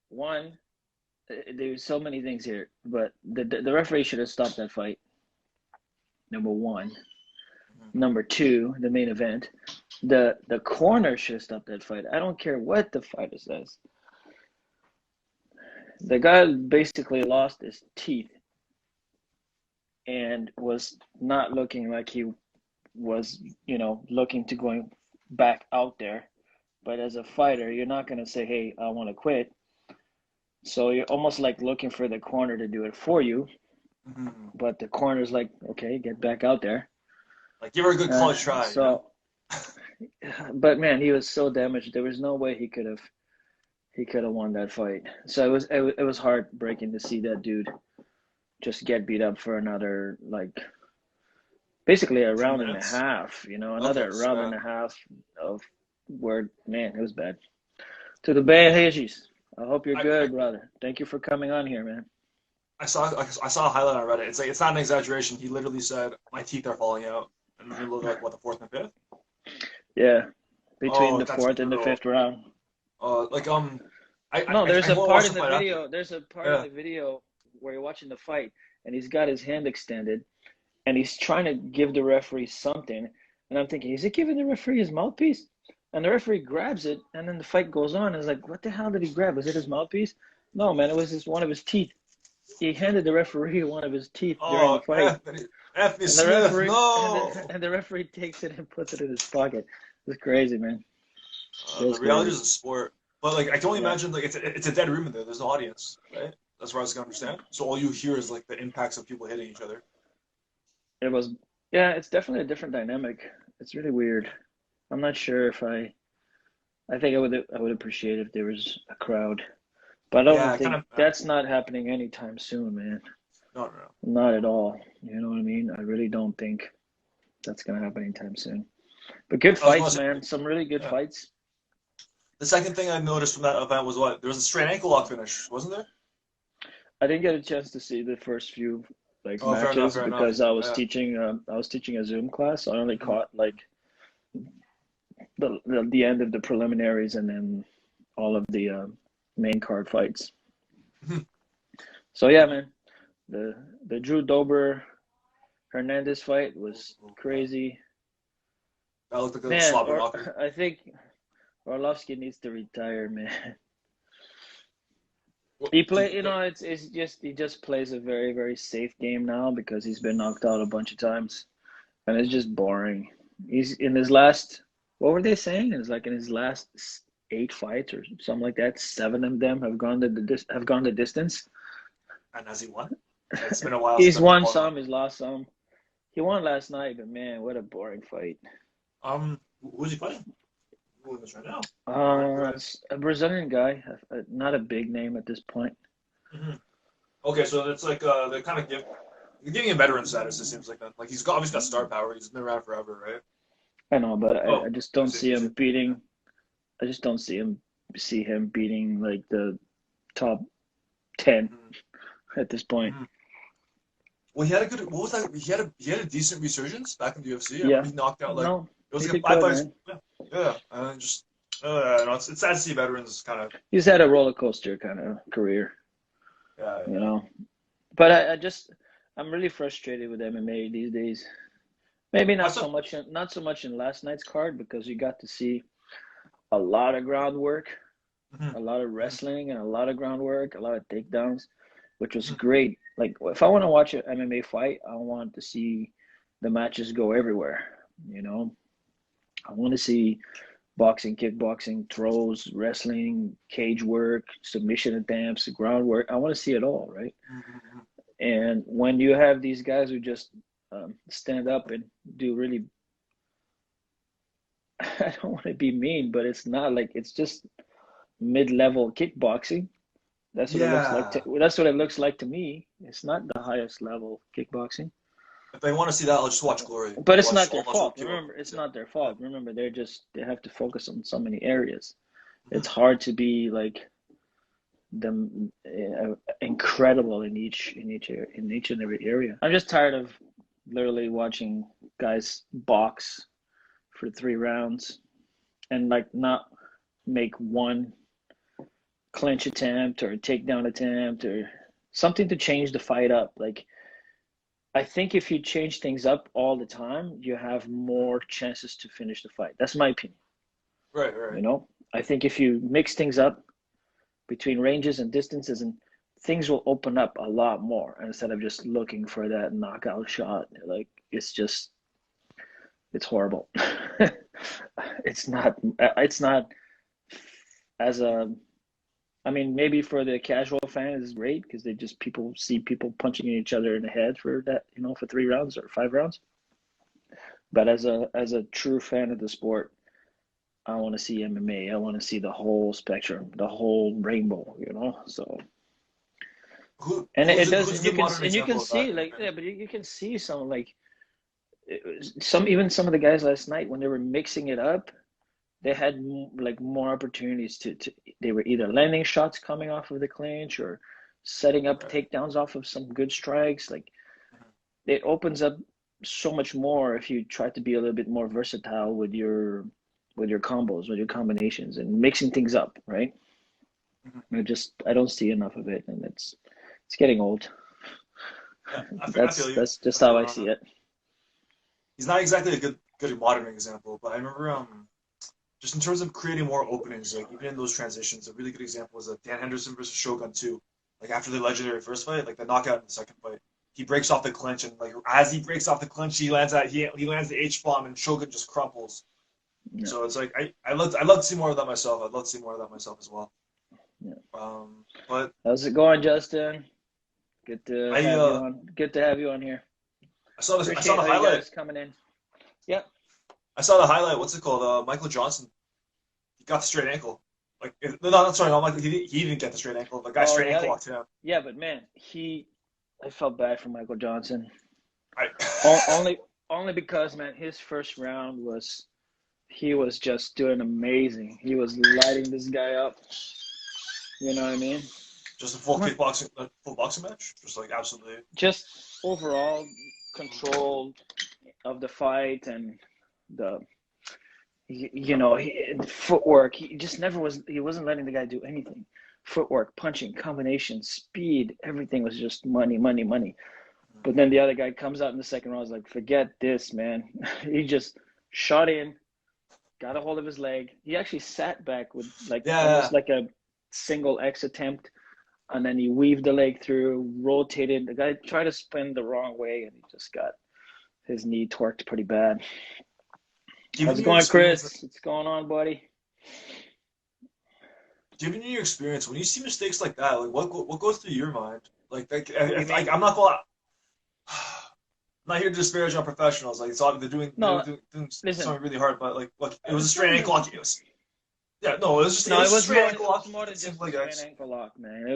one, there's so many things here, but the referee should have stopped that fight. Number one. Number two, the main event, the corner should have stopped that fight. I don't care what the fighter says. The guy basically lost his teeth and was not looking like he was, looking to going back out there. But as a fighter, you're not going to say, hey, I want to quit. So you're almost like looking for the corner to do it for you. But the corner's like, okay, get back out there. Like, give her a good college try. So, but man, he was so damaged. There was no way he could have won that fight. So it was heartbreaking to see that dude just get beat up for another, like, basically a round and a half. Another round and a half of where, man, it was bad. To the Bay Hagis, I hope you're good, brother. Thank you for coming on here, man. I saw a highlight on Reddit. It's not an exaggeration. He literally said, "My teeth are falling out," and we look like the fourth and fifth. Yeah, between the fourth and the fifth round. There's a part in the video. There's a part in the video where you're watching the fight, and he's got his hand extended, and he's trying to give the referee something, and I'm thinking, is he giving the referee his mouthpiece? And the referee grabs it, and then the fight goes on. It's like, what the hell did he grab? Was it his mouthpiece? No, man, it was one of his teeth. He handed the referee one of his teeth during the fight. Anthony Smith, no! And the referee takes it and puts it in his pocket. It's crazy, man. The reality is a sport. But, like, I can only imagine, like, it's a dead room in there. There's no audience, right? That's what I was going to understand. So all you hear is, like, the impacts of people hitting each other. It's definitely a different dynamic. It's really weird. I'm not sure if I think I would appreciate if there was a crowd. But I don't think that's not happening anytime soon, man. No. Not at all. You know what I mean? I really don't think that's going to happen anytime soon. But good fights, man. Some really good fights. The second thing I noticed from that event was what? There was a straight ankle lock finish, wasn't there? I didn't get a chance to see the first few matches because I was teaching a Zoom class. So I only caught the end of the preliminaries and then all of the main card fights. So yeah, man, the Drew Dober Hernandez fight was crazy. That looked like a sloppy walker. I think Orlovsky needs to retire, man. He he just plays a very, very safe game now because he's been knocked out a bunch of times, and it's just boring. He's in his last, what were they saying? It's like in his last 8 fights or something like that, 7 of them have gone the distance. And has he won? It's been a while. He's won some, he's lost some. He won last night, but man, what a boring fight. Who's he fighting? Right now? It's a Brazilian guy, not a big name at this point. Okay, so it's like they're kind of giving him veteran status. It seems like that. Like he's obviously got star power. He's been around forever, right? I know, but I just don't see him beating. I just don't see him beating like the top 10 at this point. Well, he had a good. What was that? He had a decent resurgence back in the UFC. Yeah, he knocked out it was like 5 fights. Yeah, and just it's sad to see veterans kind of. He's had a roller coaster kind of career. Yeah. You know, but I'm really frustrated with MMA these days. Maybe not so much in last night's card because you got to see a lot of groundwork, a lot of wrestling, and a lot of groundwork, a lot of takedowns, which was great. Like if I want to watch an MMA fight, I want to see the matches go everywhere. You know, I want to see boxing, kickboxing, throws, wrestling, cage work, submission attempts, groundwork. I want to see it all, right? And when you have these guys who just stand up and do really, I don't want to be mean, but it's not like, it's just mid-level kickboxing. That's what it looks like. That's what it looks like to me. It's not the highest level kickboxing. If they want to see that, I'll just watch Glory. But it's not their fault. Remember, it's not their fault. Remember, they have to focus on so many areas. It's hard to be like them incredible in each and every area. I'm just tired of literally watching guys box for 3 rounds and like not make one clinch attempt or a takedown attempt or something to change the fight up. Like, I think if you change things up all the time, you have more chances to finish the fight. That's my opinion. Right. You know, I think if you mix things up between ranges and distances, and things will open up a lot more instead of just looking for that knockout shot. Like, it's horrible. It's not as a, I mean, maybe for the casual fan it's great because they just see people punching each other in the head for that, you know, for 3 rounds or 5 rounds. But as a true fan of the sport, I want to see MMA. I want to see the whole spectrum, the whole rainbow, you know. So, and it does, and you can see like, yeah, but you can see some like some of the guys last night when they were mixing it up, they had like more opportunities to they were either landing shots coming off of the clinch or setting up takedowns off of some good strikes. Like, it opens up so much more if you try to be a little bit more versatile with your combos, with your combinations, and mixing things up, right? I don't see enough of it, and it's getting old. Yeah, that's just how I see it. He's not exactly a good modern example, but I remember just in terms of creating more openings, like even in those transitions, a really good example was Dan Henderson versus Shogun 2. Like after the legendary first fight, like the knockout in the second fight, he breaks off the clinch, and like as he breaks off the clinch, he lands the H bomb, and Shogun just crumples. Yeah. So it's like I'd love to see more of that myself. I'd love to see more of that myself as well. Yeah. But how's it going, Justin? Good to have you on. Good to have you on here. I saw the highlight coming in. Yeah. I saw the highlight. What's it called? Michael Johnson. He got the straight ankle. Like not Michael. He didn't get the straight ankle. The guy straight ankle locked him. Yeah, but man, I felt bad for Michael Johnson. Only because, man, his first round he was just doing amazing. He was lighting this guy up. You know what I mean? Just a full boxing match? Just like absolutely. Just overall control of the fight and the, footwork. He just he wasn't letting the guy do anything. Footwork, punching, combination, speed, everything was just money. But then the other guy comes out in the second round, was like, forget this, man. He just shot in, got a hold of his leg. He actually sat back with almost like a single X attempt, and then he weaved the leg through, rotated. The guy tried to spin the wrong way, and he just got his knee torqued pretty bad. How's it going, Chris? What's going on, buddy? Given your experience, when you see mistakes like that, like what goes through your mind? I'm not going. I'm not here to disparage on professionals. Like, it's obvious they're doing something really hard, but like, look, it was a straight ankle lock. It was just a straight ankle lock. It was more than just a straight ankle lock, man. It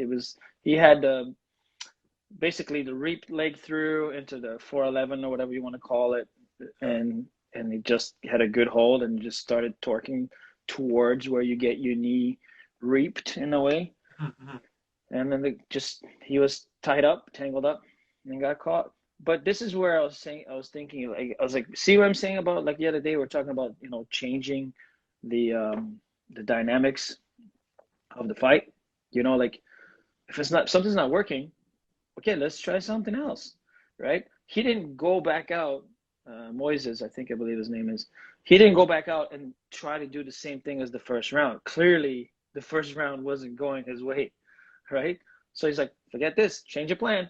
was. He had basically the reap leg through into the 411 or whatever you want to call it, and he just had a good hold and just started torquing towards where you get your knee reaped in a way, and then he was tied up, tangled up, and got caught. But this is where I was thinking, like, I was like, see what I'm saying about, like, the other day we were talking about, changing the dynamics of the fight. Like, if something's not working, okay, let's try something else, right? He didn't go back out. Moises, I believe his name is. He didn't go back out and try to do the same thing as the first round. Clearly, the first round wasn't going his way, right? So he's like, forget this, change your plan.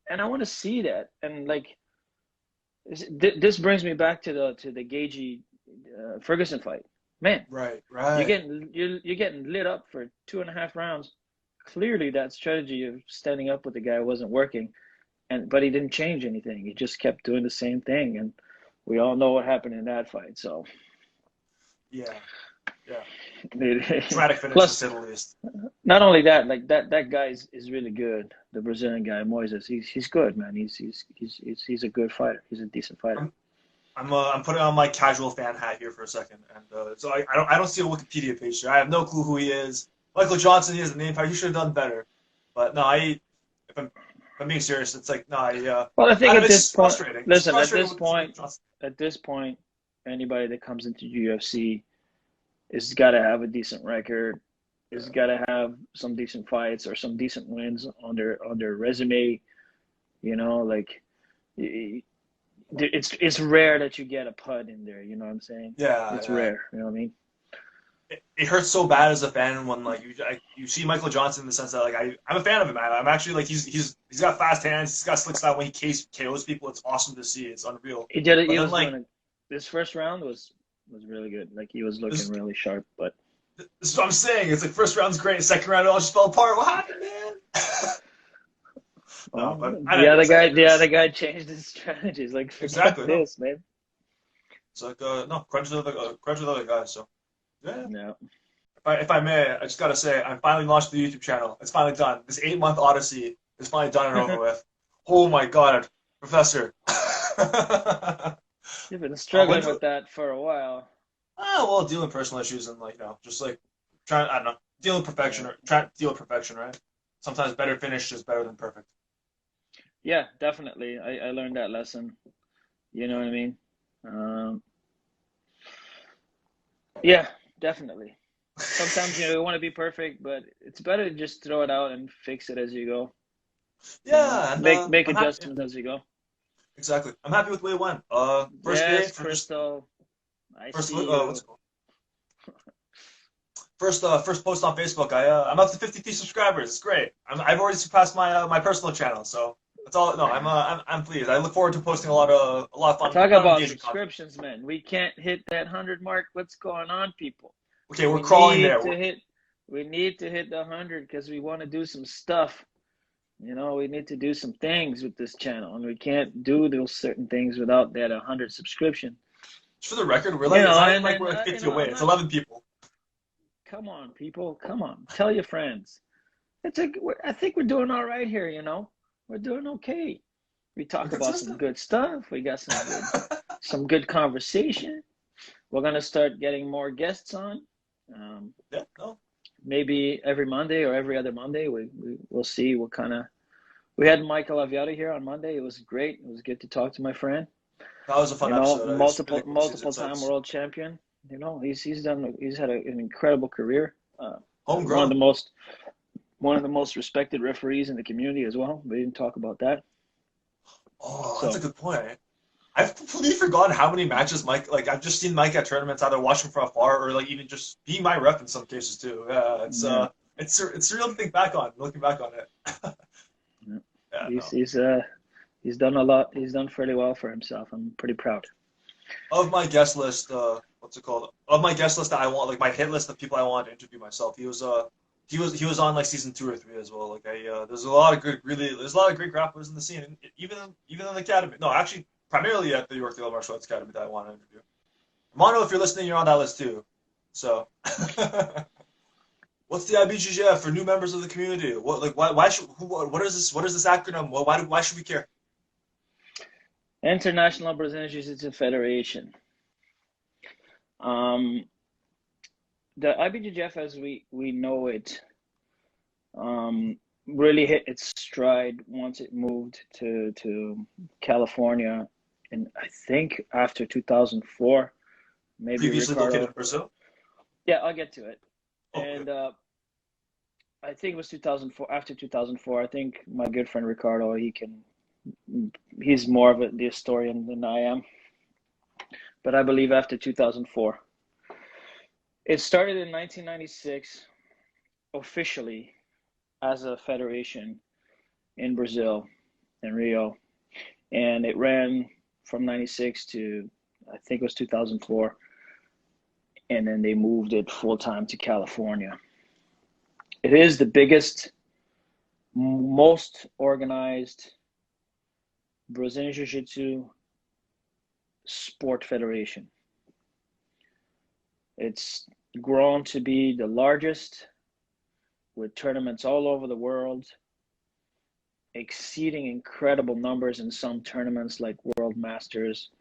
And I want to see that. And like, this brings me back to the Gagey Ferguson fight. Man, right. You're getting lit up for 2.5 rounds. Clearly, that strategy of standing up with the guy wasn't working, but he didn't change anything. He just kept doing the same thing, and we all know what happened in that fight. So, yeah. Dramatic finish, plus, to say the least. Not only that, like that guy is really good. The Brazilian guy, Moises, he's good, man. He's a good fighter. He's a decent fighter. I'm putting on my casual fan hat here for a second, and so I don't see a Wikipedia page there. I have no clue who he is. Michael Johnson, he has a name tag. He should have done better. But no, if I'm being serious, it's like, no, well, I think at this point, listen, at this point, anybody that comes into UFC has got to have a decent record. is gotta have some decent fights or some decent wins on their resume. You know, like it's rare that you get a pud in there. You know what I'm saying? Yeah, It's yeah. rare. You know what I mean? It hurts so bad as a fan when like you see Michael Johnson in the sense that like I'm a fan of him. I'm actually like he's got fast hands. He's got slick style when he KOs people. It's awesome to see. It's unreal. He did it. But He then was like doing it. This first round was really good. Like he was looking this, really sharp. But this is what I'm saying. It's like first round's great. Second round it all just fell apart. What happened, man? No, well, but I digress. I the digress. other guy changed his strategies. Like forget Exactly. No, this, man. it's like no credit to the other guys. So yeah. No. If I may, I just gotta say, I finally launched the YouTube channel. It's finally done. This 8-month odyssey is finally done and over with. Oh my god, Professor. You've been When struggling do, with that for a while. well, dealing with personal issues and like just like trying, I don't know, dealing with perfection Yeah. or trying to deal with perfection, right? Sometimes better finished is better than perfect. Yeah, definitely. I learned that lesson. You know what I mean? Um, yeah, definitely. Sometimes you want to be perfect, but it's better to just throw it out and fix it as you go. You know, Yeah, and make I'm happy. Yeah, adjustments as you go. exactly. I'm happy with the way it went. First day Yes, for just Crystal, I first see what's you. it called? First post on Facebook. I'm up to 50 subscribers. It's great. I've already surpassed my personal channel, so that's all. No, I'm pleased. I look forward to posting a lot of fun, Talk a lot of about engaging content. subscriptions, man. We can't hit that 100 mark. What's going on, people? Okay, we're We crawling need there. to hit we need to hit the 100 because we want to do some stuff. You know, we need to do some things with this channel, and we can't do those certain things without that 100 subscription. Just for the record, we're You like it's know, not even and like then we're like 50 away. I'm It's not. 11 people. Come on, people, come on, tell your friends. I think we're doing all right here. You know, we're doing okay. We We're talk about some consistent. good stuff. We got some good conversation. We're gonna start getting more guests on. Um, Yeah, no, maybe every Monday or every other Monday. We'll see what kind of. We had Michael Ahn here on Monday. It was great. It was good to talk to my friend. that was a fun You know, episode. It's really multiple cool to see his multiple time insights. world champion. You know, he's had an incredible career. One of Homegrown. the most respected referees in the community as well. We didn't talk about that. Oh, that's a So good point. I've completely forgotten how many matches Mike. Like I've just seen Mike at tournaments, either watching from afar or like even just being my ref in some cases too. Yeah, yeah, it's surreal to think back on, looking back on it. yeah. Yeah, he's no. he's uh he's done a lot. He's done fairly well for himself. I'm pretty proud. Of my guest list, what's it called? Of my guest list that I want, like my hit list of people I want to interview myself. He was on like season 2 or 3 as well. Like there's a lot of great grapplers in the scene, and even in the academy. No, actually, primarily at the Yorkdale Martial Arts Academy that I want to interview. Mono, if you're listening, you're on that list too. So, what's the IBJJF for new members of the community? What like why should what is this acronym? Why should we care? International Brazilian Jiu-Jitsu Federation. Um, the IBJJF as we know it really hit its stride once it moved to California, and I think after 2004, maybe Previously located Ricardo. in Brazil. Yeah, I'll get to it. Oh, okay. And I think it was 2004. After 2004, I think my good friend Ricardo, he's more of the historian than I am. But I believe after 2004, it started in 1996 officially as a federation in Brazil, in Rio, and it ran from 96 to I think it was 2004, and then they moved it full time to California. It is the biggest, most organized Brazilian Jiu-Jitsu sport federation. It's grown to be the largest with tournaments all over the world, exceeding incredible numbers in some tournaments like World Masters,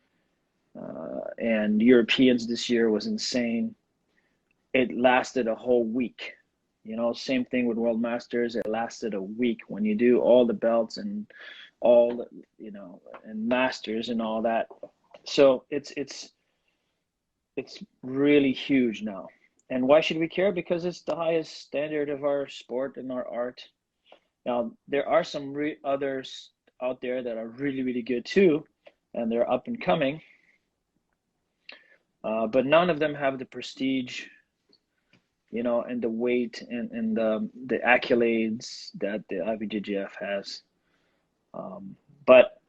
and Europeans this year was insane. It lasted a whole week. You know, same thing with World Masters. It lasted a week when you do all the belts and all the, and Masters and all that. So it's really huge now, And why should we care? Because it's the highest standard of our sport and our art. Now, there are some others out there that are really, really good too, and they're up and coming. But none of them have the prestige, and the weight and the accolades that the IBJJF has. But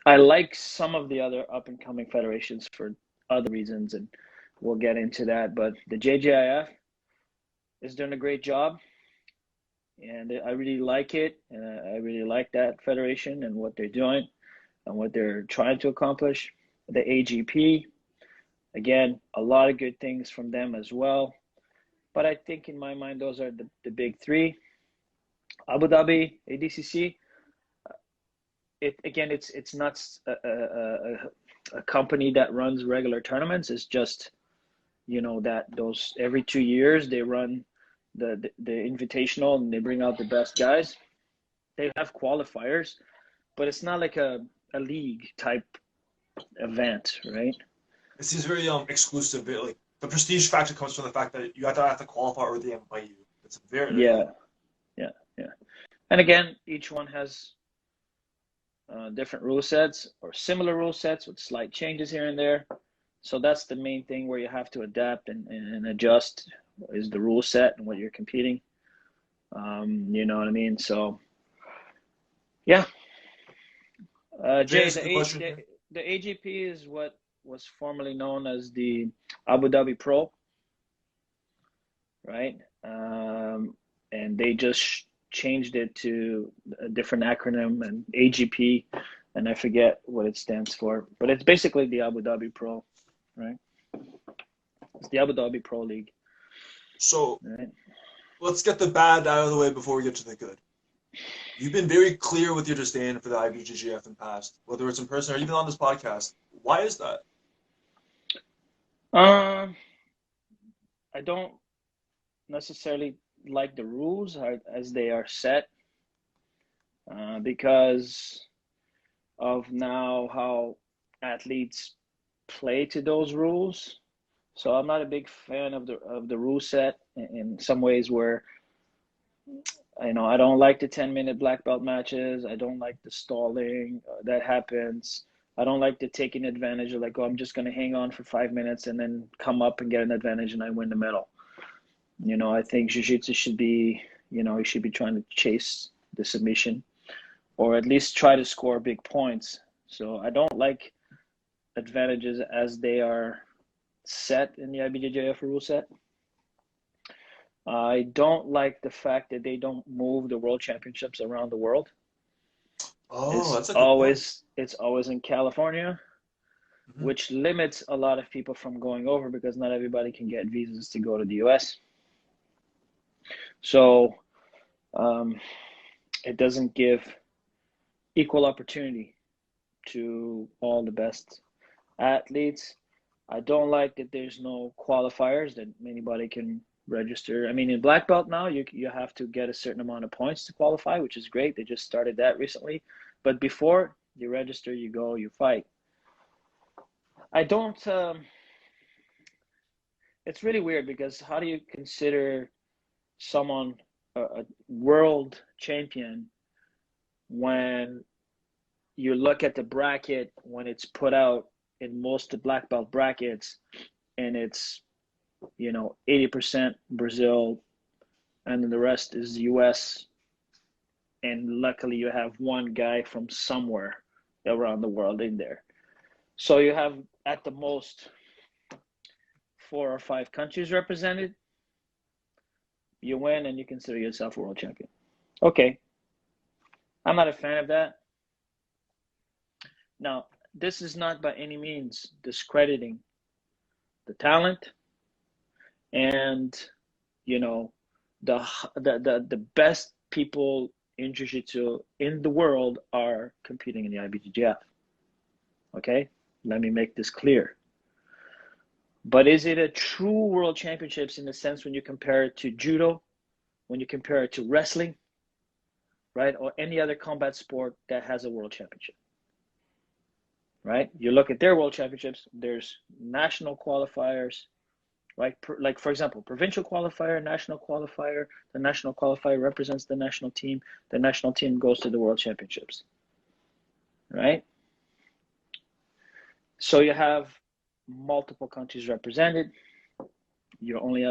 I like some of the other up and coming federations for other reasons, and we'll get into that. But the JJIF is doing a great job, and I really like it. And I really like that federation and what they're doing and what they're trying to accomplish. The AGP, again, a lot of good things from them as well. But I think in my mind, those are the big three. Abu Dhabi, ADCC, it's not a company that runs regular tournaments. It's just, that those every 2 years they run the invitational and they bring out the best guys. They have qualifiers, but it's not like a league type event, right? It seems very exclusive. Like the prestige factor comes from the fact that you have to qualify or they invite you. It's very Yeah. And again, each one has different rule sets or similar rule sets with slight changes here and there. So that's the main thing where you have to adapt and adjust is the rule set and what you're competing. You know what I mean? So, yeah. Jay, the AGP is what was formerly known as the Abu Dhabi Pro, right? And they just changed it to a different acronym, and AGP, and I forget what it stands for, but it's basically the Abu Dhabi Pro, right? It's the Abu Dhabi Pro League. So, right? Let's get the bad out of the way before we get to the good. You've been very clear with your disdain for the IBJJF in the past, whether it's in person or even on this podcast. Why is that? I don't necessarily like the rules as they are set, because of now how athletes play to those rules. So I'm not a big fan of the rule set in some ways where, I don't like the 10-minute black belt matches. I don't like the stalling that happens. I don't like the taking advantage of like, oh, I'm just going to hang on for 5 minutes and then come up and get an advantage and I win the medal. I think jiu-jitsu should be, you should be trying to chase the submission or at least try to score big points. So I don't like advantages as they are set in the IBJJF rule set. I don't like the fact that they don't move the world championships around the world. That's a good point. It's always in California, which limits a lot of people from going over because not everybody can get visas to go to the US. So it doesn't give equal opportunity to all the best athletes. I don't like that there's no qualifiers that anybody can register. I mean, in black belt now, you have to get a certain amount of points to qualify, which is great. They just started that recently. But before, you register, you go, you fight. I don't, it's really weird because how do you consider someone a world champion when you look at the bracket when it's put out in most of the black belt brackets and it's 80% Brazil and then the rest is US, and luckily you have one guy from somewhere around the world in there. So you have at the most 4 or 5 countries represented. You win and you consider yourself a world champion. Okay. I'm not a fan of that. Now, this is not by any means discrediting the talent and, the best people in jiu-jitsu in the world are competing in the IBJJF. Okay? Let me make this clear. But is it a true world championships in the sense when you compare it to judo, when you compare it to wrestling, right? Or any other combat sport that has a world championship, right? You look at their world championships, there's national qualifiers, right? Like, for example, provincial qualifier, national qualifier. The national qualifier represents the national team. The national team goes to the World Championships, right? So you have multiple countries represented. You're only,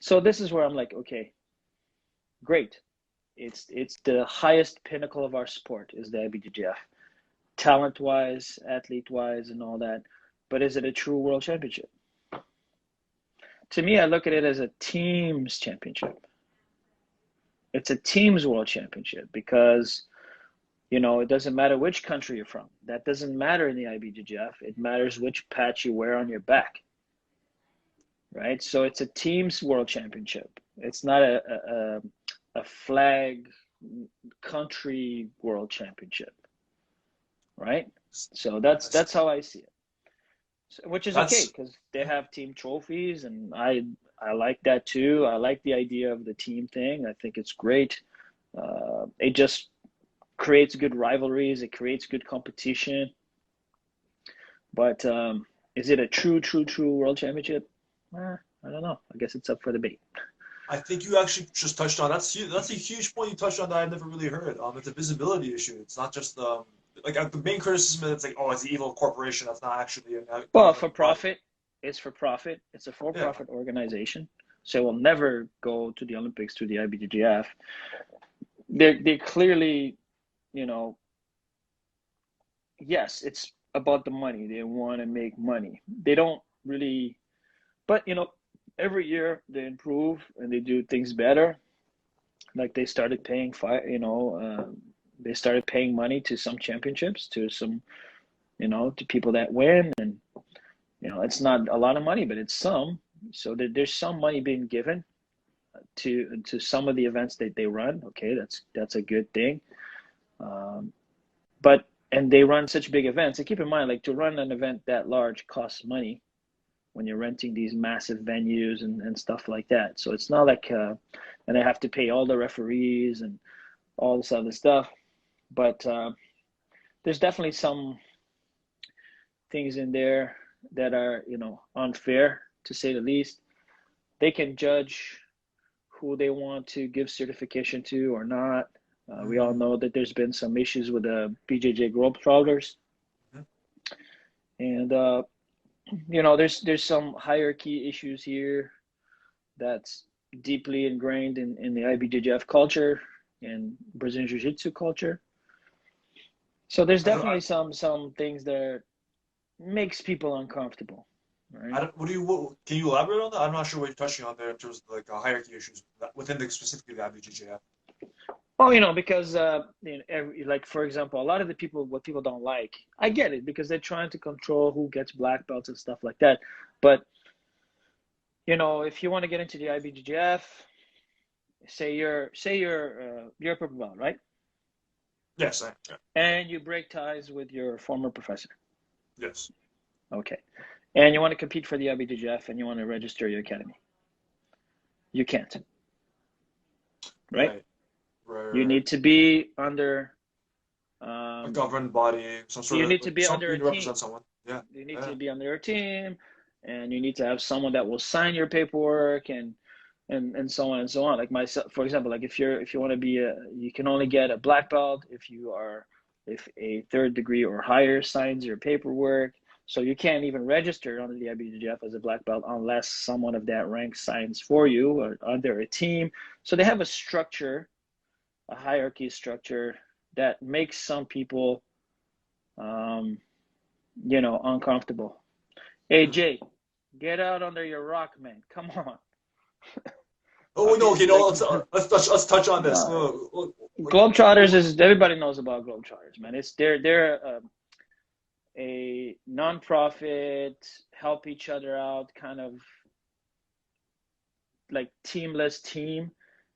so this is where I'm like, okay, great. It's the highest pinnacle of our sport is the IBJJF, talent-wise, athlete-wise, and all that. But is it a true world championship? To me, I look at it as a teams championship. It's a teams world championship because, it doesn't matter which country you're from. That doesn't matter in the IBJJF. It matters which patch you wear on your back, right? So it's a teams world championship. It's not a flag country world championship, right? So that's how I see it. So, which is okay because they have team trophies, and I like that too. I like the idea of the team thing. I think it's great. It just creates good rivalries. It creates good competition. But is it a true world championship? I don't know. I guess it's up for debate. I think you actually just touched on that's a huge point you touched on that I've never really heard. It's a visibility issue. It's not just like the main criticism is it's like, oh, it's an evil corporation that's not actually well, for profit. It's for profit. It's a for-profit organization, so it will never go to the Olympics through the IBJJF. They clearly, yes, it's about the money. They want to make money. They don't really, but every year they improve and they do things better. Like they started paying they started paying money to some championships, to some, to people that win, and it's not a lot of money, but it's some. So there's some money being given to some of the events that they run. Okay, that's a good thing. And they run such big events. And keep in mind, like to run an event that large costs money when you're renting these massive venues and stuff like that. So it's not like, and they have to pay all the referees and all this other stuff. But there's definitely some things in there that are, unfair, to say the least. They can judge who they want to give certification to or not. We all know that there's been some issues with the BJJ Globetrotters. And, there's some hierarchy issues here that's deeply ingrained in the IBJJF culture and Brazilian Jiu-Jitsu culture. So there's definitely some things that makes people uncomfortable. Right? Can you elaborate on that? I'm not sure what you're touching on there in terms of like hierarchy issues within specifically the IBJJF. Well, because like for example, a lot of what people don't like, I get it because they're trying to control who gets black belts and stuff like that. But if you want to get into the IBJJF, say you're a purple belt, right? Yes. And you break ties with your former professor. Yes. Okay. And you want to compete for the IBJJF and you want to register your academy. You can't. Right? You need to be under a governed body, some sort you of. need to be under a team. Represent someone. Yeah. You need to be under a team, and you need to have someone that will sign your paperwork and so on and so on. Like myself, for example, like if you want to be you can only get a black belt if a third degree or higher signs your paperwork. So you can't even register under the IBJJF as a black belt unless someone of that rank signs for you or under a team. So they have a structure, a hierarchy structure that makes some people, uncomfortable. Hey, Jay, get out under your rock, man. Come on. Oh, no, okay, no, let's touch on this. Globetrotters everybody knows about Globetrotters, man. They're a non-profit, help each other out kind of like teamless team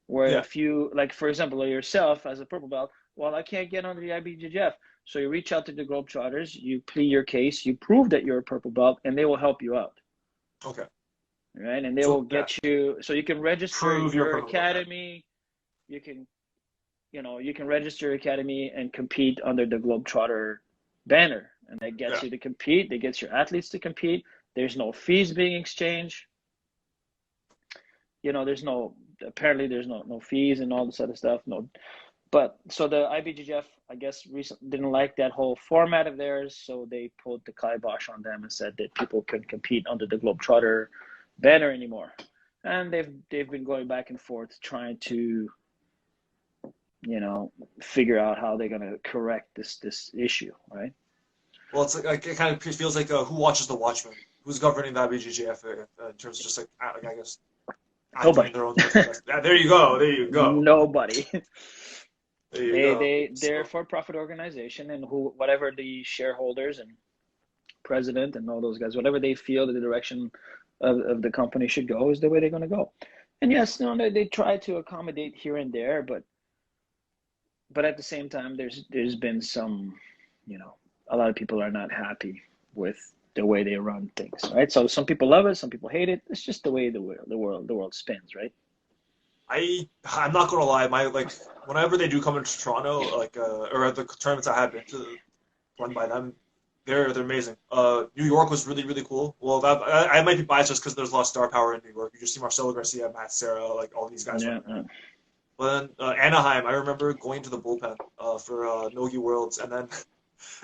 where if you, like, for example, yourself as a purple belt, well, I can't get under the IBJJF. So you reach out to the Globetrotters, you plead your case, you prove that you're a purple belt, and they will help you out. Okay. Right? And they will get you, so you can register your academy. You can, you can register your academy and compete under the Globetrotter banner. And that gets you to compete. That gets your athletes to compete. There's no fees being exchanged. apparently there's no fees and all this other stuff. No, but so the IBJJF, I guess, recently didn't like that whole format of theirs, so they pulled the kibosh on them and said that people couldn't compete under the Globetrotter banner anymore. And they've been going back and forth trying to, figure out how they're gonna correct this issue, right? Well, it's like it kind of feels like who watches the Watchmen? Who's governing the IBJJF in terms of just like I guess acting in Nobody. their own. Yeah, there you go. There you go. Nobody. There you go. They're a So, for-profit organization, and whatever the shareholders and president and all those guys, whatever they feel that the direction of the company should go is the way they're going to go. And yes, they try to accommodate here and there, but at the same time, there's been some, a lot of people are not happy with the way they run things, right? So some people love it, some people hate it. It's just the way the world spins, right? I'm not gonna lie, whenever they do come into Toronto, or at the tournaments I have been to run by them, they're amazing. New York was really really cool. Well, I might be biased just because there's a lot of star power in New York. You just see Marcelo Garcia, Matt Serra, like all these guys. Yeah. But then Anaheim, I remember going to the bullpen for Nogi Worlds, and then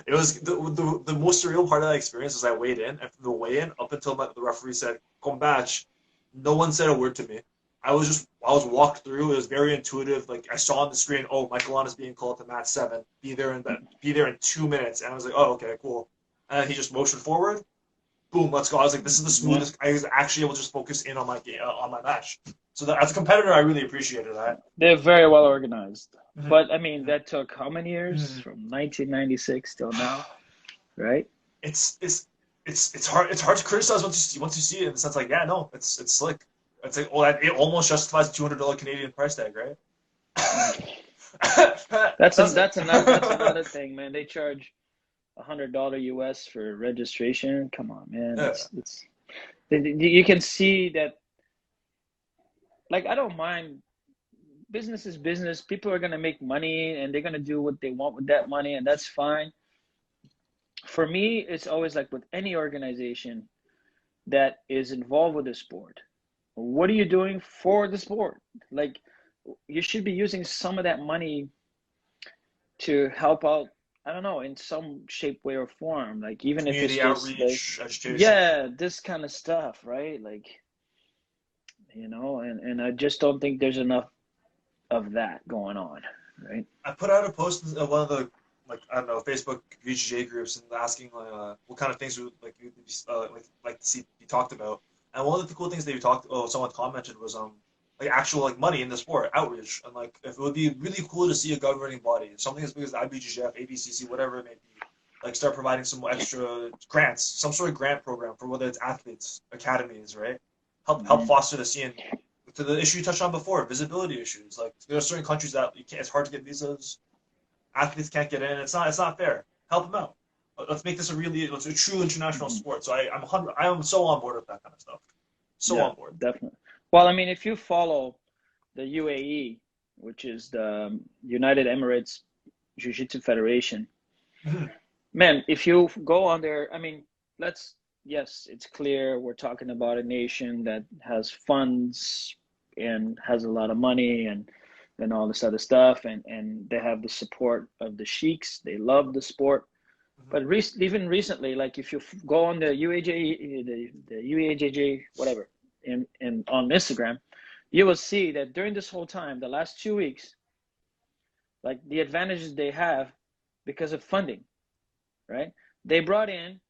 it was the most surreal part of that experience is I weighed in, and from the weigh-in up until the referee said "come batch," no one said a word to me. I was walked through. It was very intuitive. Like I saw on the screen, oh, Michael Ahn is being called to match 7. Be there in 2 minutes, and I was like, oh, okay, cool. And then he just motioned forward. Boom, let's go. I was like, this is the smoothest. I was actually able to just focus in on my game, on my match. So as a competitor, I really appreciated that. They're very well organized. Mm-hmm. But I mean, that took how many years? From 1996 till now, right? It's hard to criticize once you see it in the sense like, yeah, no, it's slick. It's like, well, it almost justifies $200 Canadian price tag, right? That's another thing, man. They charge $100 US for registration. Come on, man. You can see that. Like, I don't mind. Business is business. People are gonna make money, and they're gonna do what they want with that money, and that's fine. For me, it's always like with any organization that is involved with the sport. What are you doing for the sport? Like, you should be using some of that money to help out, I don't know, in some shape, way, or form. Like, even if it's outreach, like, education. yeah, this kind of stuff, right? Like, and I just don't think there's enough of that going on, right? I put out a post in one of the Facebook VGJ groups and asking what kind of things would like to see be talked about. And one of the cool things that someone commented was actual money in the sport, outreach, and if it would be really cool to see a governing body, something as big as the IBJJF, ABCC, whatever it may be, start providing some extra grants, some sort of grant program for whether it's athletes, academies, right? Help foster the scene. To the issue you touched on before, visibility issues. Like there are certain countries that it's hard to get visas, athletes can't get in. It's not fair. Help them out. Let's make this a true international sport. So I'm so on board with that kind of stuff. On board. Definitely. Well, I mean, if you follow the UAE, which is the United Emirates Jiu-Jitsu Federation, man, if you go on there, I mean, yes, it's clear we're talking about a nation that has funds and has a lot of money and all this other stuff, and they have the support of the sheiks. They love the sport. But even recently, like if you go on the UAJJ, whatever, and on Instagram, you will see that during this whole time, the last 2 weeks, like the advantages they have because of funding, right? They brought in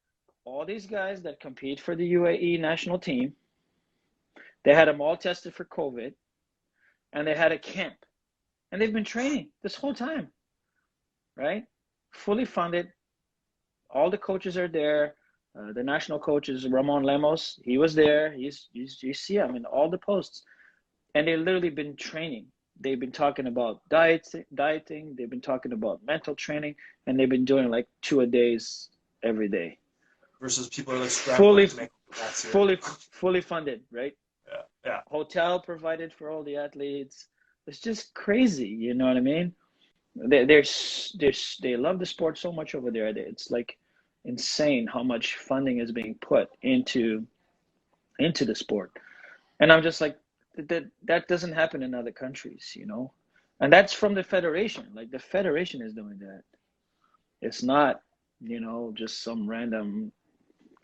all these guys that compete for the UAE national team. They had them all tested for COVID, and they had a camp, and they've been training this whole time, right? Fully funded. All the coaches are there. The national coach is Ramon Lemos. He was there. You see him in all the posts, and they've literally been training. They've been talking about dieting. They've been talking about mental training, and they've been doing like 2-a-days every day. Versus people are scrambling to make fully funded, right? Yeah. Hotel provided for all the athletes. It's just crazy, you know what I mean? They love the sport so much over there. It's like insane how much funding is being put into the sport. And I'm just like, that doesn't happen in other countries, you know, and that's from the federation. Like the federation is doing that. It's not, you know, just some random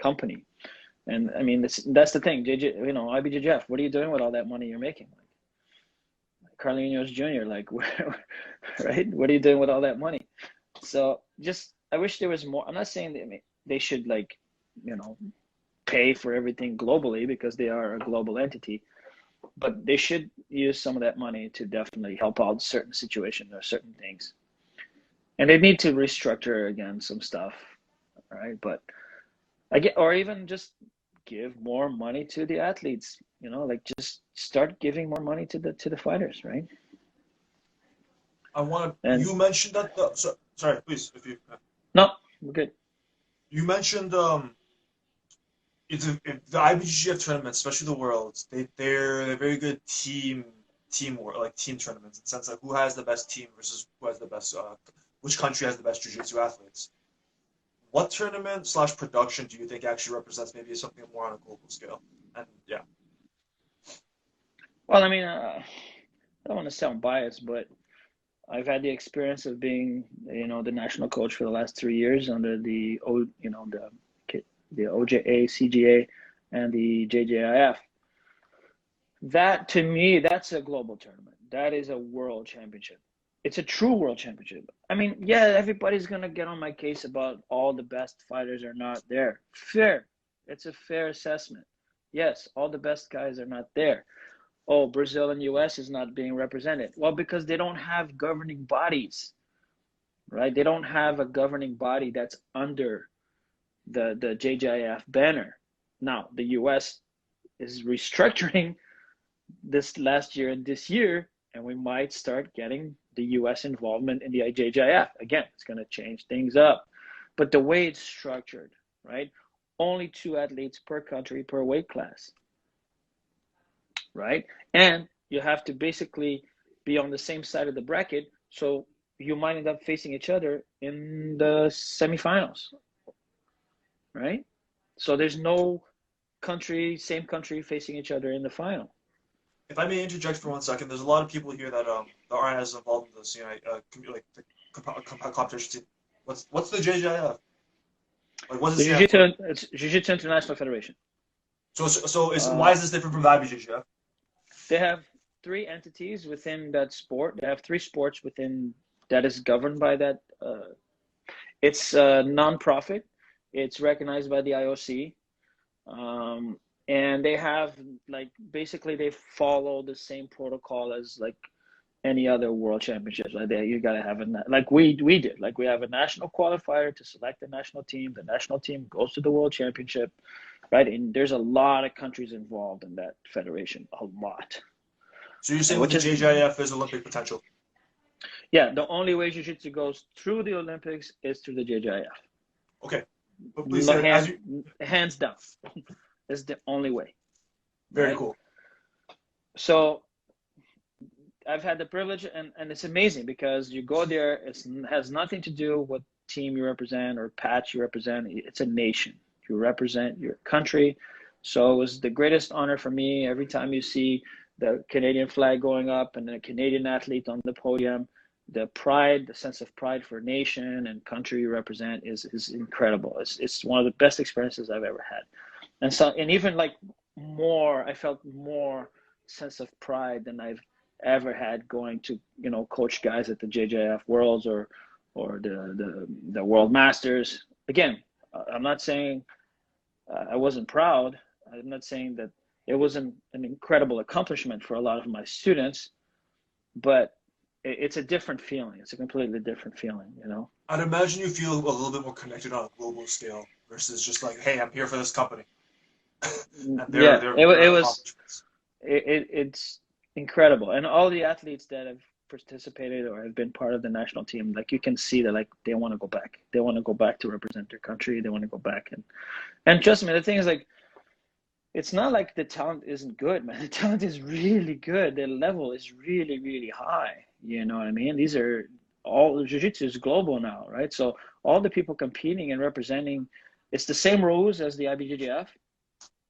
company. And I mean, that's the thing. You know, IBJJF. What are you doing with all that money you're making? Like Carlinhos Jr. Like, right? What are you doing with all that money? So just, I wish there was more. I'm not saying they should like, you know, pay for everything globally because they are a global entity, but they should use some of that money to definitely help out certain situations or certain things. And they need to restructure again some stuff, right? But I get, or even just give more money to the athletes, you know, like just start giving more money to the fighters, right? I want to. And You mentioned that. Sorry, please. If you. no, we're good. You mentioned if the IBJJF tournaments, especially the Worlds, they're very good teamwork, like team tournaments in the sense of who has the best team versus who has the best which country has the best jiu-jitsu athletes. What tournament slash production do you think actually represents maybe something more on a global scale? And yeah, Well, I mean, I don't want to sound biased, but I've had the experience of being, you know, the national coach for the last 3 years under you know, the OJA, CGA, and the JJIF. That to me, that's a global tournament. That is a world championship. It's a true world championship. I mean, yeah, everybody's gonna get on my case about all the best fighters are not there. Fair. It's a fair assessment. Yes, all the best guys are not there. Oh, Brazil and US is not being represented. Well, because they don't have governing bodies, right? They don't have a governing body that's under the JJIF banner. Now, the US is restructuring this last year and this year, and we might start getting the US involvement in the IJJF. Again, it's going to change things up. But the way it's structured, right? Only 2 athletes per country per weight class, right? And you have to basically be on the same side of the bracket. So you might end up facing each other in the semifinals, right? So there's no same country facing each other in the final. if I may interject for 1 second, there's a lot of people here that aren't as involved in this, you know, like the competition team. What's the JJIF? Like, what does The it stand for? Jiu-Jitsu International Federation. So is why Uh, is this different from the IBJJF? they have 3 entities within that sport. They have 3 sports within that is governed by that. It's a non-profit. It's recognized by the IOC. And they have like basically they follow the same protocol as like any other world championships. Like you gotta have like we did. Like we have a national qualifier to select the national team. The national team goes to the world championship, right? And there's a lot of countries involved in that federation, a lot. So you're saying And with which the is JJIF is Olympic potential? yeah, the only way jiu-jitsu goes through the Olympics is through the JJIF. Okay, but please, as you Hands down. It's the only way, very right? cool. So I've had the privilege, and it's amazing because you go there. It has nothing to do with team you represent or patch you represent. It's a nation. You represent your country. So it was the greatest honor for me every time you see the Canadian flag going up and a Canadian athlete on the podium. The pride, the sense of pride for nation and country you represent is incredible. It's one of the best experiences I've ever had. And so, and even like I felt more sense of pride than I've ever had going to, you know, coach guys at the JJF Worlds or the World Masters. Again, I'm not saying I wasn't proud. I'm not saying that it wasn't an incredible accomplishment for a lot of my students, but it's a different feeling. It's a completely different feeling, you know. I'd imagine you feel a little bit more connected on a global scale versus just like, hey, I'm here for this company and Yeah, it their was accomplishments. it's incredible, and all the athletes that have participated or have been part of the national team, like you can see that like they want to go back. They want to go back to represent their country. They want to go back and trust me. The thing is like it's not like the talent isn't good, man. The talent is really good. The level is really really high. You know what I mean? These are all jiu-jitsu is global now, right? So all the people competing and representing, it's the same rules as the IBJJF,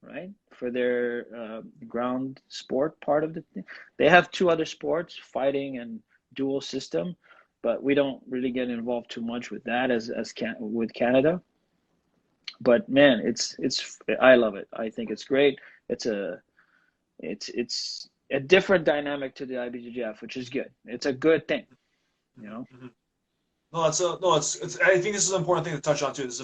right? For their ground sport part of the thing. They have two other sports, fighting and dual system, but we don't really get involved too much with that with Canada. But man, it's I love it. I think it's great. It's a different dynamic to the IBJJF, which is good. It's a good thing, you know. Mm-hmm. No, it's. I think this is an important thing to touch on too. It's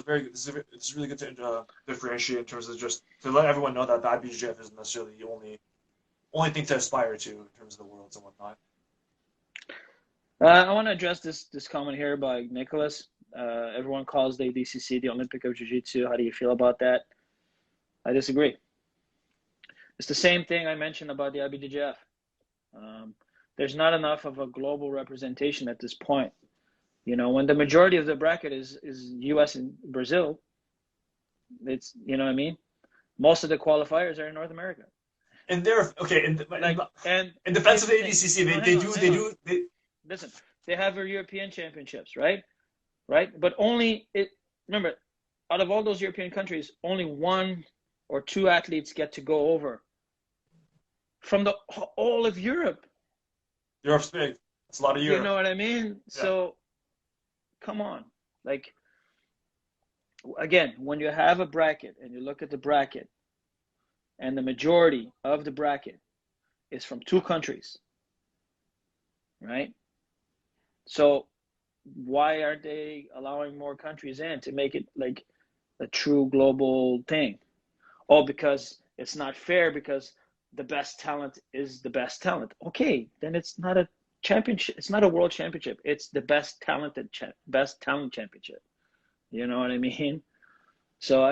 really good to differentiate in terms of just to let everyone know that the IBJJF isn't necessarily the only thing to aspire to in terms of the worlds and whatnot. I want to address this comment here by Nicholas. Everyone calls the ADCC the Olympic of Jiu-Jitsu. How do you feel about that? I disagree. It's the same thing I mentioned about the IBJJF. There's not enough of a global representation at this point. You know, when the majority of the bracket is U.S. and Brazil, it's, you know what I mean? Most of the qualifiers are in North America. And they're okay. In defense of the ADCC, listen. They have their European championships, right? But remember, out of all those European countries, only one or two athletes get to go over from all of Europe. Europe's big. It's a lot of Europe. You know what I mean? Yeah. So, come on. Like, again, when you have a bracket and you look at the bracket, and the majority of the bracket is from two countries, right? So why aren't they allowing more countries in to make it like a true global thing? Oh, because it's not fair because the best talent is the best talent. Okay, then it's not a championship. It's not a world championship. It's the best talent championship. You know what I mean? So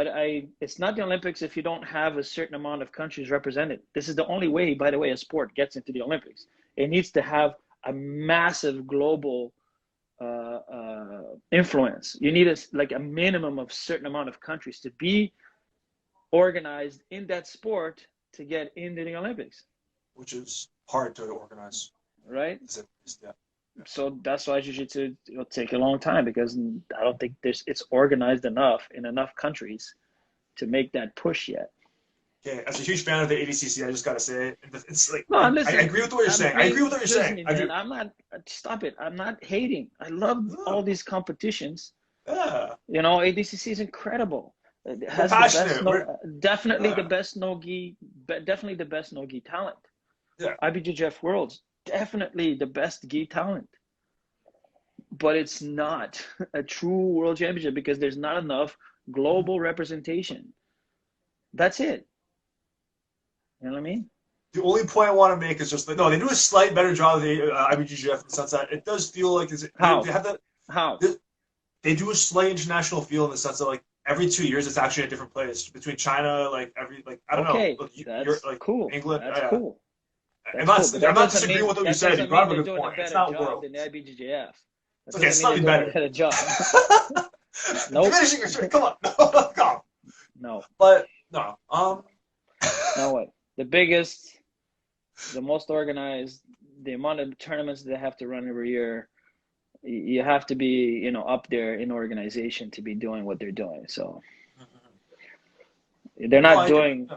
it's not the Olympics if you don't have a certain amount of countries represented. This is the only way, by the way, a sport gets into the Olympics. It needs to have a massive global influence. You need a minimum of certain amount of countries to be organized in that sport to get into the Olympics. Which is hard to organize. Right? Yeah. So that's why Jiu-Jitsu will take a long time because I don't think it's organized enough in enough countries to make that push yet. Okay, as a huge fan of the ADCC, I just gotta say it's like no, listen, I agree with what you're saying. I agree with what you're saying. Man, I'm not. Stop it. I'm not hating. I love all these competitions. Yeah. You know, ADCC is incredible. It has definitely the best no-gi, definitely the best no-gi talent. Yeah. IBJJF Worlds, definitely the best gi talent. But it's not a true world championship because there's not enough global representation. That's it. You know what I mean? The only point I want to make is just that they do a slight better job of the IBJJF in the sense that it does feel like they do a slight international feel in the sense that like every 2 years it's actually a different place between China, I don't know. That's cool. England. That's cool. I'm not disagreeing with what you said. You brought up a good point. It's not world. Than the IBJJF. Okay, it's slightly better. Better job. Nope. Finishing your shirt. Come on. Come on. No. But no. Now what? The biggest, the most organized, the amount of tournaments they have to run every year, you have to be, up there in organization to be doing what they're doing. So they're not doing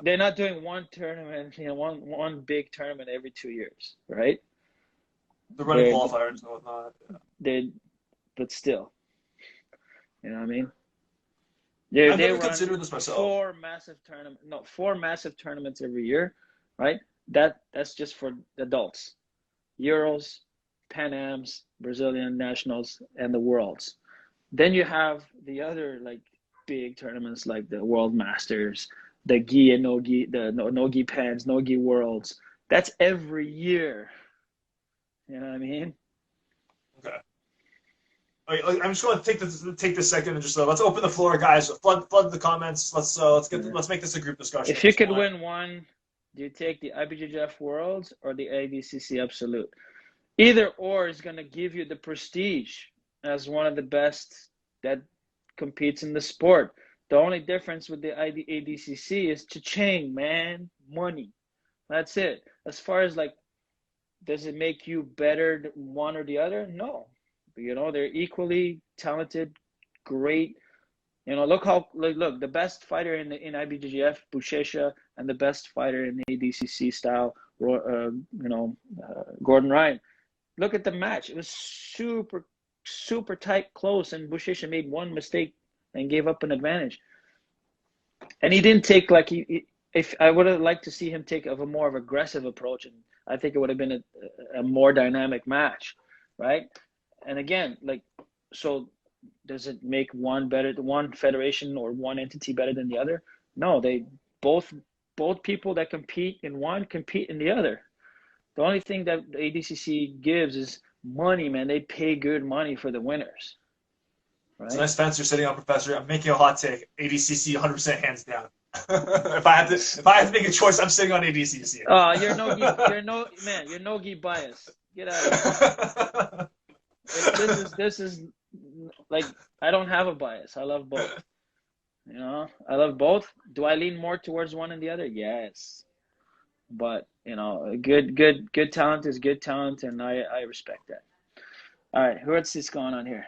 one tournament, one big tournament every 2 years, right? They're running qualifiers and whatnot. But still, you know what I mean? I've never considered this myself. Four massive tournaments every year, right? That's just for adults. Euros, Pan Ams, Brazilian Nationals, and the Worlds. Then you have the other big tournaments like the World Masters, the Gi and No Gi, the No Gi Pans, No Gi Worlds. That's every year. You know what I mean? Okay. I'm just going to take this second and just let's open the floor, guys. Flood the comments. Let's make this a group discussion. If you could win one, do you take the IBJJF Worlds or the ADCC Absolute? Either or is going to give you the prestige as one of the best that competes in the sport. The only difference with the ADCC is cha-ching, man, money. That's it. As far as does it make you better one or the other? No. They're equally talented, great You know, look, the best fighter in IBJJF, Buchecha, and the best fighter in ADCC style, Gordon Ryan. Look at the match. It was super tight, close, and Buchecha made one mistake and gave up an advantage. And he didn't take if I would have liked to see him take a more of aggressive approach, and I think it would have been a more dynamic match, right? And again, so does it make one federation or one entity better than the other? No, they both people that compete in one compete in the other. The only thing that the ADCC gives is money, man. They pay good money for the winners, It's a right? nice fence you're sitting on, Professor. I'm making a hot take. ADCC 100% hands down. If I have to make a choice, I'm sitting on ADCC. Oh, you're Nogi bias. Get out of here. This is like, I don't have a bias. I love both. You know, I love both. Do I lean more towards one and the other? Yes. But, you know, good talent is good talent, and I respect that. All right, what's this going on here?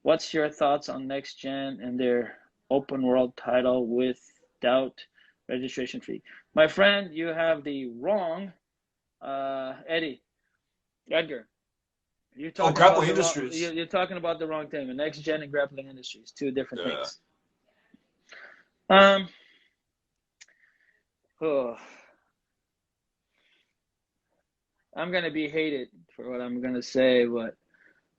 What's your thoughts on next gen and their open world title without registration fee? My friend, you have the wrong Edgar. You're talking about Grappling the wrong. Industries. You're talking about the wrong thing. The next gen and grappling industries, two different Yeah. things. Oh, I'm gonna be hated for what I'm gonna say, but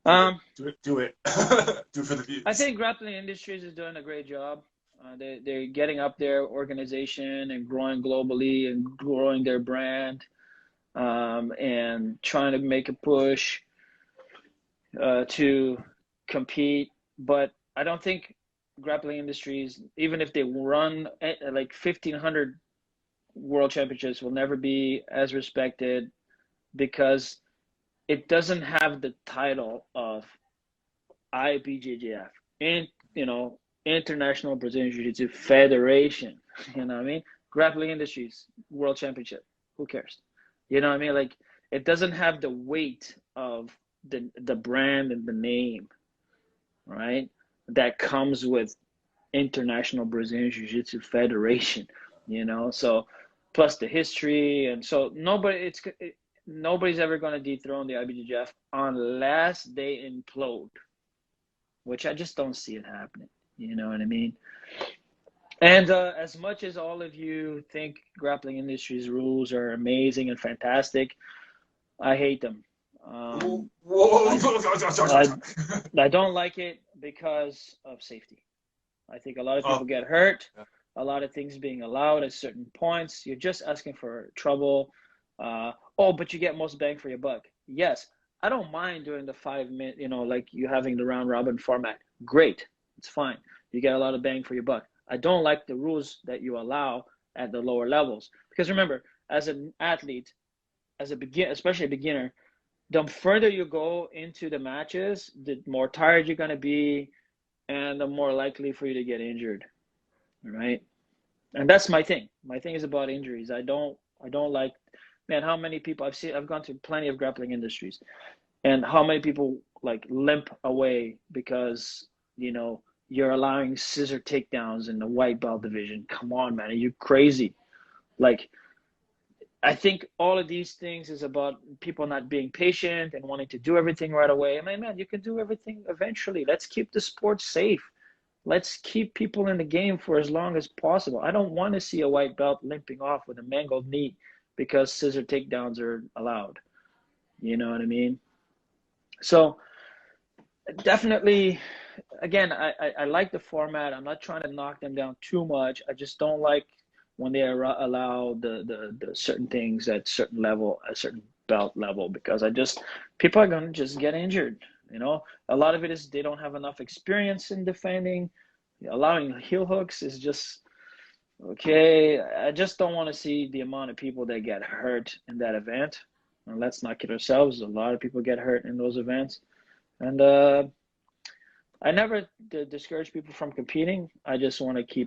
Do it. Do it for the views. I think grappling industries is doing a great job. They're getting up their organization and growing globally and growing their brand, and trying to make a push to compete. But I don't think grappling industries, even if they run like 1,500 world championships, will never be as respected because it doesn't have the title of IBJJF, and International Brazilian Jiu-Jitsu Federation. You know what I mean? Grappling Industries World Championship. Who cares? You know what I mean? Like, it doesn't have the weight of the brand and the name, right? That comes with International Brazilian Jiu-Jitsu Federation. So plus the history, and so nobody's ever going to dethrone the IBJJF unless they implode, which I just don't see it happening. You know what I mean? And as much as all of you think grappling industry's rules are amazing and fantastic, I hate them. I don't like it because of safety. I think a lot of people get hurt, a lot of things being allowed at certain points. You're just asking for trouble. But you get most bang for your buck. Yes, I don't mind doing the 5 minute, like you having the round robin format. Great, it's fine. You get a lot of bang for your buck. I don't like the rules that you allow at the lower levels, because remember, as an athlete, especially a beginner, the further you go into the matches, the more tired you're going to be, and the more likely for you to get injured, right? And that's my thing. My thing is about injuries. I don't like, man, how many people I've gone to plenty of grappling industries, and how many people like limp away because you're allowing scissor takedowns in the white belt division. Come on, man, are you crazy? Like, I think all of these things is about people not being patient and wanting to do everything right away. I mean, man, you can do everything eventually. Let's keep the sport safe. Let's keep people in the game for as long as possible. I don't want to see a white belt limping off with a mangled knee because scissor takedowns are allowed. You know what I mean? So definitely, again, I like the format. I'm not trying to knock them down too much. I just don't like when they allow the certain things at certain level, a certain belt level, because people are going to just get injured. A lot of it is they don't have enough experience in defending. Allowing heel hooks is just okay. I just don't want to see the amount of people that get hurt in that event. And let's not kid ourselves. A lot of people get hurt in those events. And I never discourage people from competing. I just want to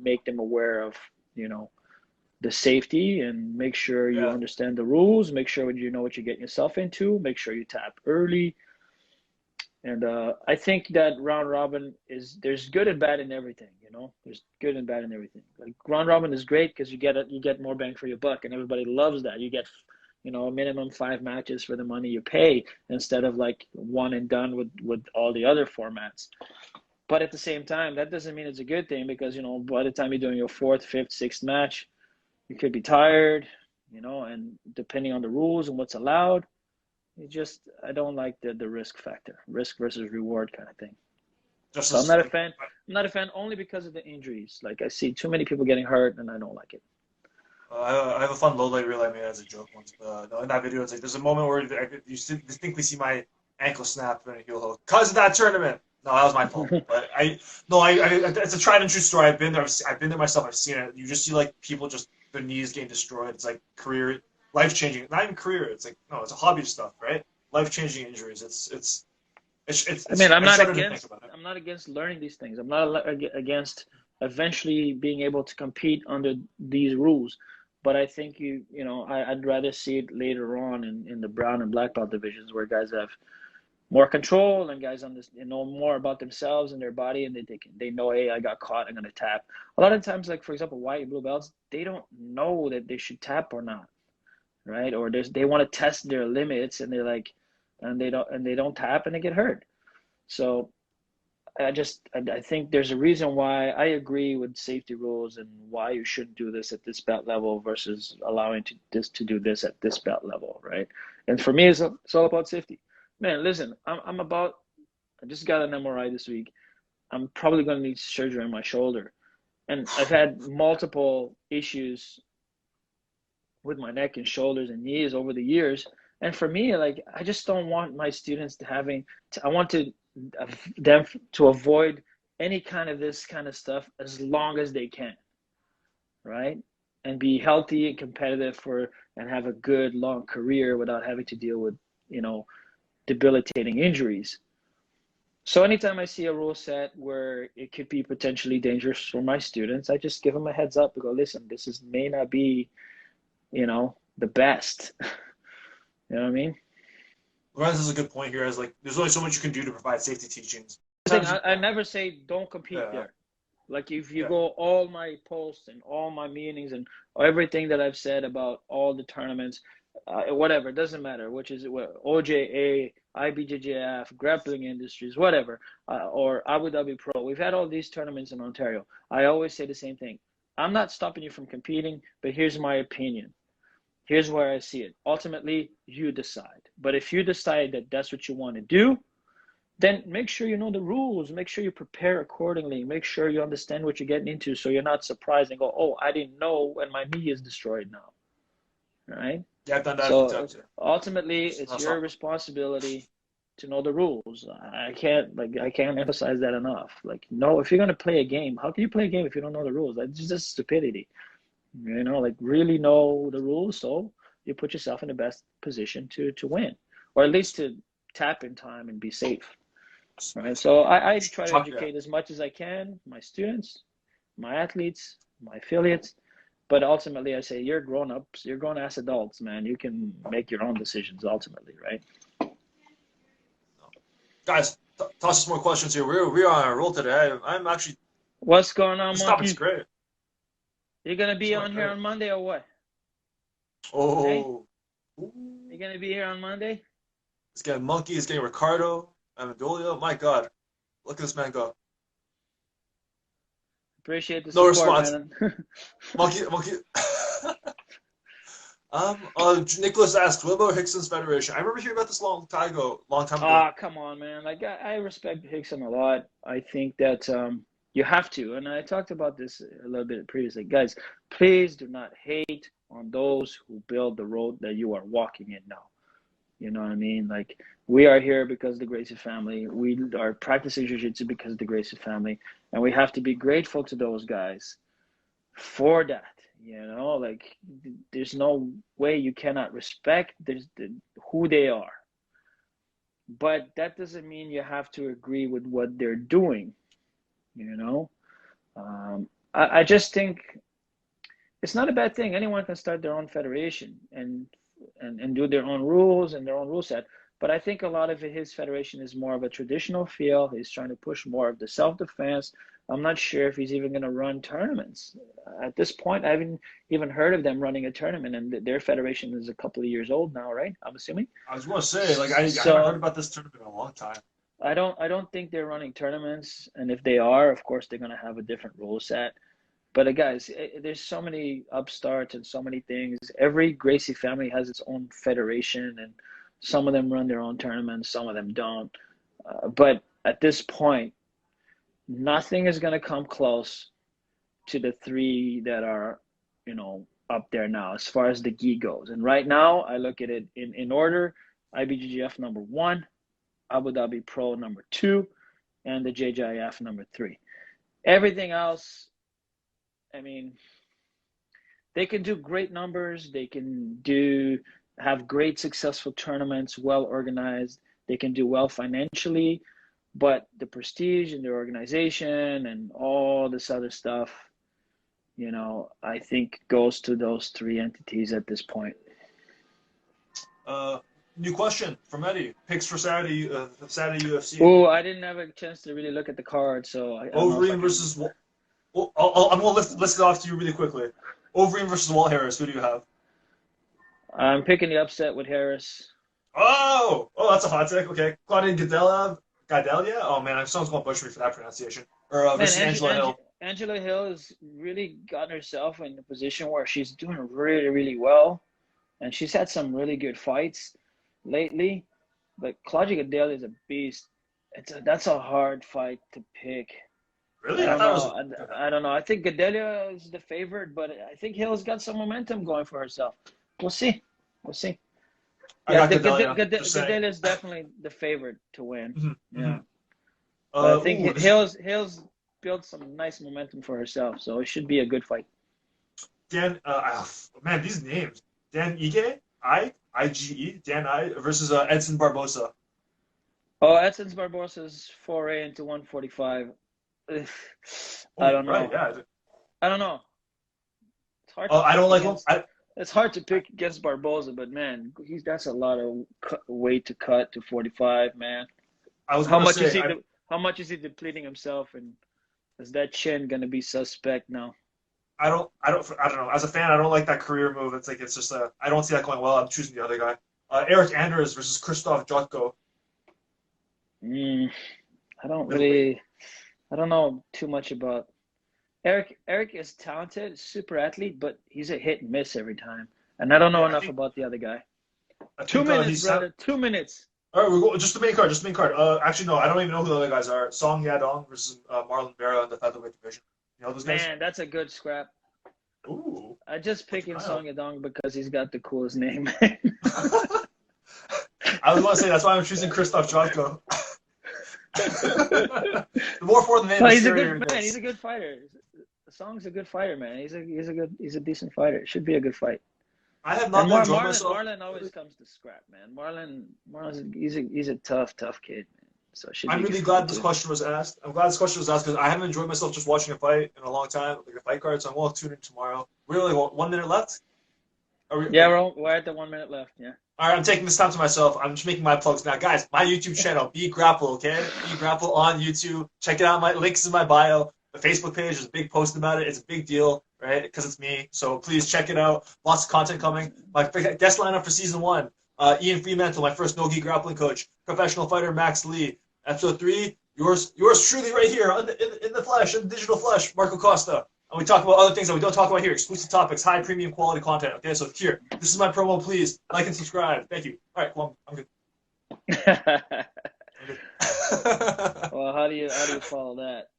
make them aware of, the safety, and make sure you understand the rules, make sure you know what you're getting yourself into, make sure you tap early. And I think that round robin there's good and bad in everything, you know. There's good and bad in everything. Like round robin is great because you get more bang for your buck, and everybody loves that. You get, you know, a minimum 5 matches for the money you pay instead of like one and done with all the other formats. But at the same time, that doesn't mean it's a good thing because, you know, by the time you're doing your fourth, fifth, sixth match, you could be tired, you know, and depending on the rules and what's allowed, I don't like the risk factor, risk versus reward kind of thing. Just So I'm as not a like, fan. I'm not a fan only because of the injuries. Like I see too many people getting hurt, and I don't like it. I have a fun low light reel I made as a joke once. But no, in that video, it's like there's a moment where you distinctly see my ankle snap during a heel hook because of that tournament. No, that was my fault. But it's a tried and true story. I've been there. I've been there myself. I've seen it. You just see like people just their knees getting destroyed. It's like career, life changing. Not even career. It's like no, it's a hobby stuff, right? Life changing injuries. I mean, I shudder to think about it. I'm not against learning these things. I'm not against eventually being able to compete under these rules. But I think you know, I'd rather see it later on in the brown and black belt divisions where guys have more control and guys know more about themselves and their body, and they know, hey, I got caught, I'm gonna tap. A lot of times, like for example, white and blue belts, they don't know that they should tap or not, right? Or they want to test their limits, and they're like, and they don't tap, and they get hurt. So I think there's a reason why I agree with safety rules and why you shouldn't do this at this belt level versus allowing to do this at this belt level, right? And for me, it's all about safety. Man, listen, I just got an MRI this week. I'm probably going to need surgery on my shoulder, and I've had multiple issues with my neck and shoulders and knees over the years. And for me, like I just don't want my students I want them to avoid any kind of this kind of stuff as long as they can, right? And be healthy and competitive and have a good long career without having to deal with, you know, debilitating injuries. So anytime I see a rule set where it could be potentially dangerous for my students, I just give them a heads up and go, listen, may not be, you know, the best. You know what I mean? Lorenz has a good point here. As like, there's only so much you can do to provide safety teachings. I never say don't compete Yeah, there. Like if you yeah. go all my posts and all my meetings and everything that I've said about all the tournaments, whatever, it doesn't matter, which is what OJA, IBJJF, grappling industries, whatever, or Abu Dhabi Pro. We've had all these tournaments in Ontario. I always say the same thing. I'm not stopping you from competing, but here's my opinion. Here's where I see it. Ultimately, you decide. But if you decide that that's what you want to do, then make sure you know the rules. Make sure you prepare accordingly. Make sure you understand what you're getting into so you're not surprised and go, oh, I didn't know, and my knee is destroyed now. Right? Yeah, I've done that a few So times. Yeah. ultimately, it's your responsibility to know the rules. I can't emphasize that enough. Like, no, if you're gonna play a game, how can you play a game if you don't know the rules? That's just stupidity. You know, like really know the rules so you put yourself in the best position to win, or at least to tap in time and be safe. Right. So I try to educate as much as I can my students, my athletes, my affiliates, but ultimately I say you're grown ups, you're grown ass adults, man. You can make your own decisions ultimately, right? Guys, toss us more questions here. We're on a roll today. I'm actually. What's going on, This Monkey? topic's great. You're gonna be on here on Monday or what? Oh. Hey? You're gonna be here on Monday? It's getting Monkey. It's getting Ricardo. Amendolia. My God, look at this man go. Appreciate the No support, response. man. Monkey. Nicholas asked, "What about Hickson's Federation?" I remember hearing about this long time ago. Come on, man. Like I respect Hickson a lot. I think that you have to, and I talked about this a little bit previously. Guys, please do not hate on those who build the road that you are walking in now. You know what I mean? Like we are here because of the Gracie family. We are practicing jiu-jitsu because of the Gracie family, and we have to be grateful to those guys for that. You know, like there's no way you cannot respect who they are. But that doesn't mean you have to agree with what they're doing. You know, I just think it's not a bad thing. Anyone can start their own federation and do their own rules and their own rule set. But I think a lot of his federation is more of a traditional feel. He's trying to push more of the self-defense. I'm not sure if he's even going to run tournaments. At this point, I haven't even heard of them running a tournament, and their federation is a couple of years old now, right? I'm assuming. I was going to say, like, I So haven't heard about this tournament in a long time. I don't think they're running tournaments, and if they are, of course, they're going to have a different rule set. But guys, there's so many upstarts and so many things. Every Gracie family has its own federation, and some of them run their own tournaments, some of them don't. But at this point, nothing is going to come close to the three that are, up there now as far as the gi goes. And right now, I look at it in order: IBJJF number 1, Abu Dhabi Pro number 2, and the JJF number 3. Everything else, I mean, they can do great numbers. They can have great successful tournaments, well organized. They can do well financially, but the prestige in their organization and all this other stuff, I think goes to those 3 entities at this point. New question from Eddie. Picks for Saturday UFC. Oh, I didn't have a chance to really look at the card, so I don't know Overeem versus. I'm going to list it off to you really quickly. Overeem versus Walt Harris. Who do you have? I'm picking the upset with Harris. Oh, that's a hot take. Okay, Claudia Gadelia. Oh man, someone's going to butcher me for that pronunciation. Or versus Angela Hill. Angela Hill has really gotten herself in a position where she's doing really, really well, and she's had some really good fights lately. But Claudia Gadelia is a beast. That's a hard fight to pick. Really? I don't know. I think Gadelia is the favorite, but I think Hill's got some momentum going for herself. We'll see. Yeah, Gadelia is definitely the favorite to win. Mm-hmm. Yeah. I think Hill's built some nice momentum for herself, so it should be a good fight. Dan, man, these names. Dan Ige, I-G-E, Dan I versus Edson Barbosa. Oh, Edson Barbosa's foray into 145. I don't know. Right, yeah. I don't know. It's hard. I don't like him. It's hard to pick against Barbosa, but man, that's a lot of weight to cut to 45, man. How much is he depleting himself, and is that chin gonna be suspect now? I don't know. As a fan, I don't like that career move. It's just I don't see that going well. I'm choosing the other guy. Eric Anders versus Krzysztof Jotko. I don't know too much about Eric. Eric is talented, super athlete, but he's a hit and miss every time. And I don't know enough about the other guy. 2 minutes, brother. 2 minutes. All right, we're going just the main card. Actually, no, I don't even know who the other guys are. Song Yadong versus Marlon Vera in the featherweight division. You know those guys? Man, that's a good scrap. Ooh. I just picked Song Yadong because he's got the coolest name. I was going to say, that's why I'm choosing Krzysztof Jotko. The more for the name. No, he's a good man. He's a good fighter. Song's a good fighter, man. He's a decent fighter. It should be a good fight. I have not enjoyed myself. Marlon always comes to scrap, man. Marlon's he's a tough kid, man. So I'm really glad this question was asked. I'm glad this question was asked because I haven't enjoyed myself just watching a fight in a long time, like a fight card. So I'm going to tune in tomorrow. We're only 1 minute left. We're at the 1 minute left. Yeah. All right, I'm taking this time to myself. I'm just making my plugs now, guys. My YouTube channel, Be Grapple, okay? Be Grapple on YouTube. Check it out. My links in my bio. The Facebook page, there's a big post about it. It's a big deal, right? Because it's me. So please check it out. Lots of content coming. My guest lineup for season 1: Ian Fremantle, my first no-gi grappling coach. Professional fighter Max Lee. Episode 3, yours truly, right here in the flesh, in the digital flesh, Marco Costa. And we talk about other things that we don't talk about here. Exclusive topics, high premium quality content. Okay, so here, this is my promo. Please like and subscribe. Thank you. All right, well, I'm good. Well, how do you follow that?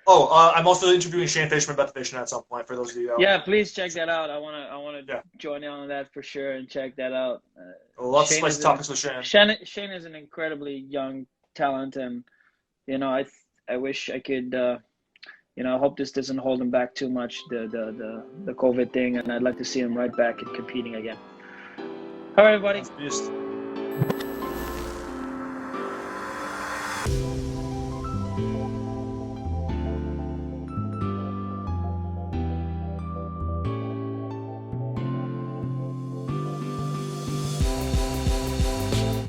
I'm also interviewing Shane Fishman about the Fishman at some point. For those of you. Yeah, please check that out. I wanna join in on that for sure and check that out. Lots of spicy topics with Shane. Shane is an incredibly young talent, and I wish I could. I hope this doesn't hold him back too much, the COVID thing, and I'd like to see him right back and competing again. All right, everybody.